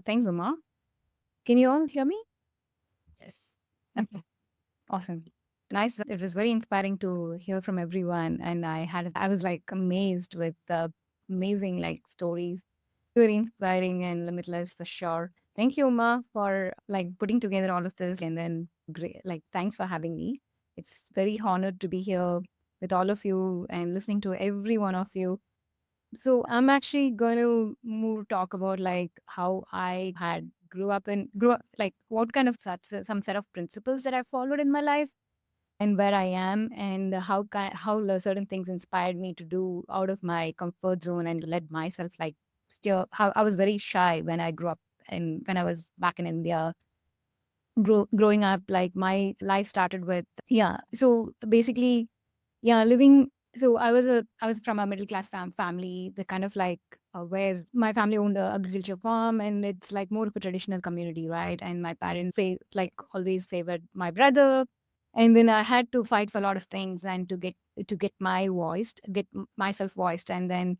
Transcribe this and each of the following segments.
Thanks, Uma. Can you all hear me? Yes. Okay, awesome. Nice. It was very inspiring to hear from everyone, and I was like amazed with the amazing like stories. Very inspiring and limitless for sure. Thank you, Uma, for like putting together all of this, and then great. Like, thanks for having me. It's very honored to be here with all of you and listening to every one of you. So I'm actually going to move talk about like how I had grew up like what kind of some set of principles that I followed in my life and where I am and how certain things inspired me to do out of my comfort zone and let myself like still how I was very shy when I grew up and when I was back in India growing up like my life started with so basically living. So I was from a middle class family, the kind of like where my family owned a agriculture farm, and it's like more of a traditional community, right? And my parents like always favored my brother, and then I had to fight for a lot of things and to get myself voiced, and then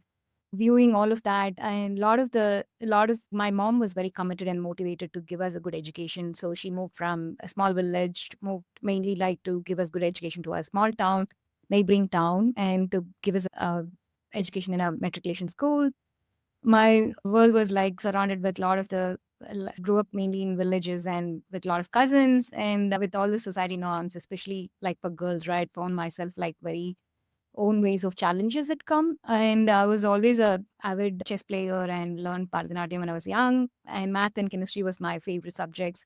viewing all of that and a lot of my mom was very committed and motivated to give us a good education, so she moved from a small village, moved mainly like to give us good education to a small town, neighboring town, and to give us education in a matriculation school. My world was like surrounded with a lot of grew up mainly in villages and with a lot of cousins and with all the society norms, especially like for girls, right? Found myself like very own ways of challenges that come. And I was always a avid chess player and learned Bharatanatyam when I was young. And math and chemistry was my favorite subjects.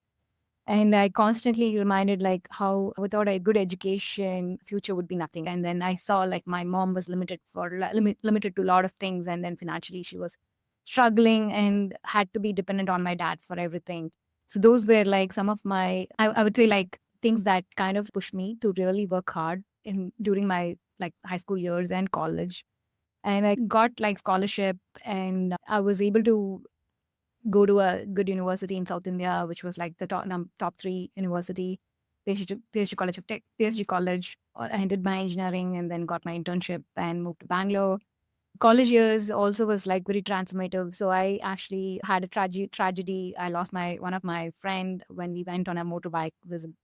And I constantly reminded like how without a good education, future would be nothing. And then I saw like my mom was limited to a lot of things, and then financially she was struggling and had to be dependent on my dad for everything. So those were like some of I would say like things that kind of pushed me to really work hard in during my like high school years and college. And I got like scholarship, and I was able to go to a good university in South India, which was like the top three university, PhD College of Tech, PhD College. I did my engineering and then got my internship and moved to Bangalore. College years also was like very transformative. So I actually had a tragedy. I lost my one of my friend when we went on a motorbike. It was an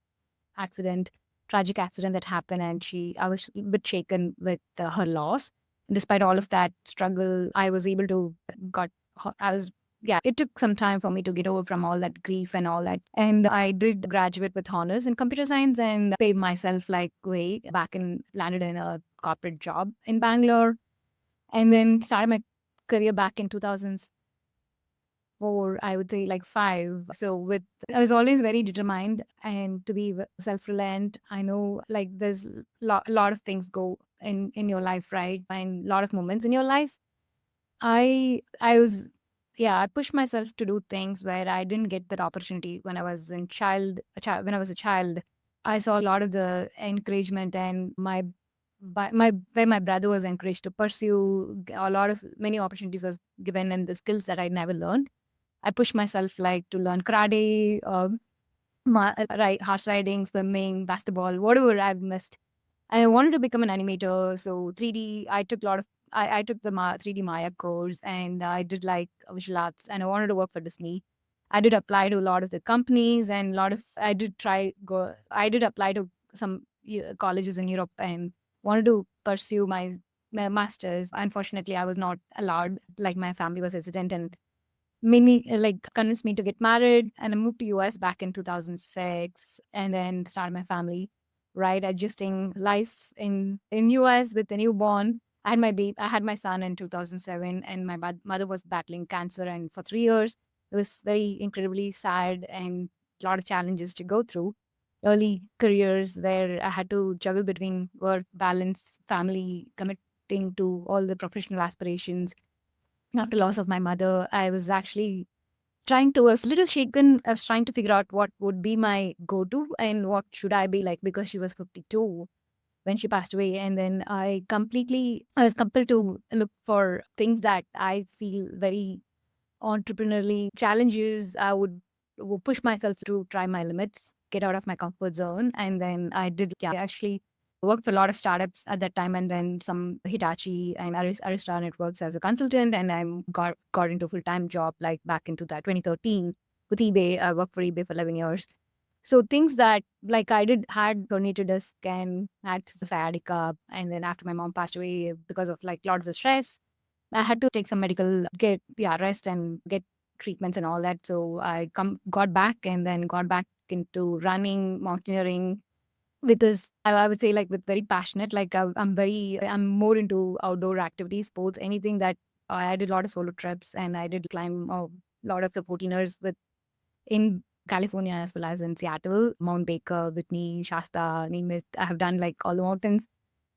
accident, tragic accident that happened, and I was a bit shaken with her loss. Despite all of that struggle, I was able to got. I was yeah. It took some time for me to get over from all that grief and all that. And I did graduate with honors in computer science and paved myself like way back and landed in a corporate job in Bangalore, and then started my career back in 2004, I would say like 5. So with I was always very determined and to be self-reliant. I know like there's a lot of things go in your life, right? And a lot of moments in your life. I was I pushed myself to do things where I didn't get that opportunity when I was when I was a child. I saw a lot of the encouragement and my where my brother was encouraged to pursue a lot of many opportunities was given and the skills that I never learned. I pushed myself like to learn karate, right, horse riding, swimming, basketball, whatever I've missed. I wanted to become an animator, so 3D. I took the 3D Maya course, and I did like visual arts, and I wanted to work for Disney. I did apply to a lot of the companies, and a lot of I did try go. I did apply to some colleges in Europe, and wanted to pursue my masters. Unfortunately, I was not allowed. Like my family was hesitant and made me like convinced me to get married, and I moved to US back in 2006 and then started my family, right, adjusting life in US with a newborn. I had my son in 2007, and my mother was battling cancer, and for 3 years it was very incredibly sad and a lot of challenges to go through. Early careers where I had to juggle between work balance, family, committing to all the professional aspirations. After loss of my mother, I was actually was a little shaken. I was trying to figure out what would be my go-to and what should I be like because she was 52 when she passed away. And then I was compelled to look for things that I feel very entrepreneurially challenges. Would push myself to try my limits, get out of my comfort zone. And then I did, actually Worked for a lot of startups at that time, and then some Hitachi and Arista Networks as a consultant. And I got into a full time job like back into that 2013 with eBay. I worked for eBay for 11 years. So things that like I did had herniated disc and had sciatica, and then after my mom passed away because of like a lot of the stress, I had to take some medical get rest and get treatments and all that. So I got back and then got back into running, mountaineering, with this, I would say like with very passionate, like I'm more into outdoor activities, sports, anything that I did a lot of solo trips and I did climb a lot of the 14ers with in California as well as in Seattle, Mount Baker, Whitney, Shasta, name it. I have done like all the mountains.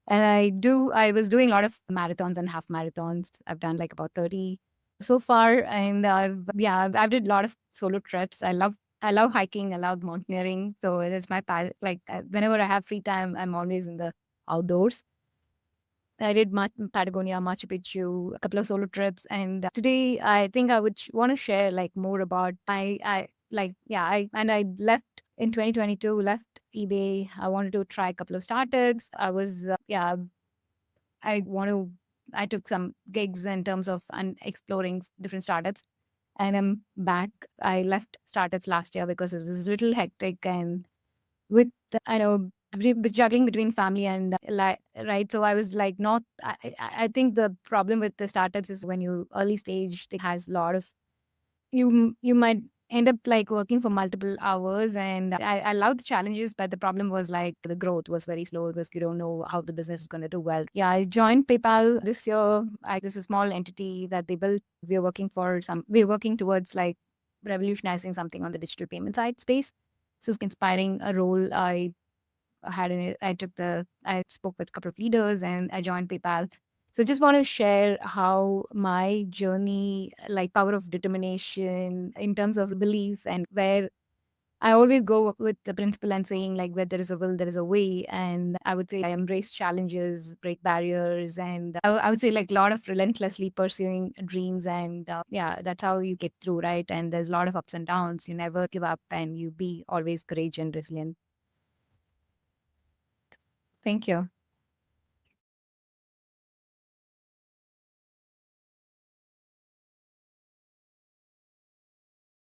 And I was doing a lot of marathons and half marathons. I've done like about 30 so far. And I've did a lot of solo trips. I love hiking. I love mountaineering. So it is my like whenever I have free time, I'm always in the outdoors. I did Patagonia, Machu Picchu, a couple of solo trips, and today I think I would want to share like more about I like yeah I left in 2022, left eBay. I wanted to try a couple of startups. I was I want to I took some gigs in terms of exploring different startups, and I'm back. I left startups last year because it was a little hectic and with I know juggling between family and right. So I was like not. I think the problem with the startups is when you early stage, it has a lot of you might end up like working for multiple hours, and I love the challenges, but the problem was like the growth was very slow because you don't know how the business is going to do well. Yeah, I joined PayPal this year. This is a small entity that they built. We're working towards like revolutionizing something on the digital payment side space. So it's inspiring a role I spoke with a couple of leaders and I joined PayPal. So just want to share how my journey, like power of determination in terms of belief, and where I always go with the principle and saying like where there is a will, there is a way. And I would say I embrace challenges, break barriers, and I would say like a lot of relentlessly pursuing dreams. And that's how you get through, right? And there's a lot of ups and downs. You never give up and you be always courageous and resilient. Thank you.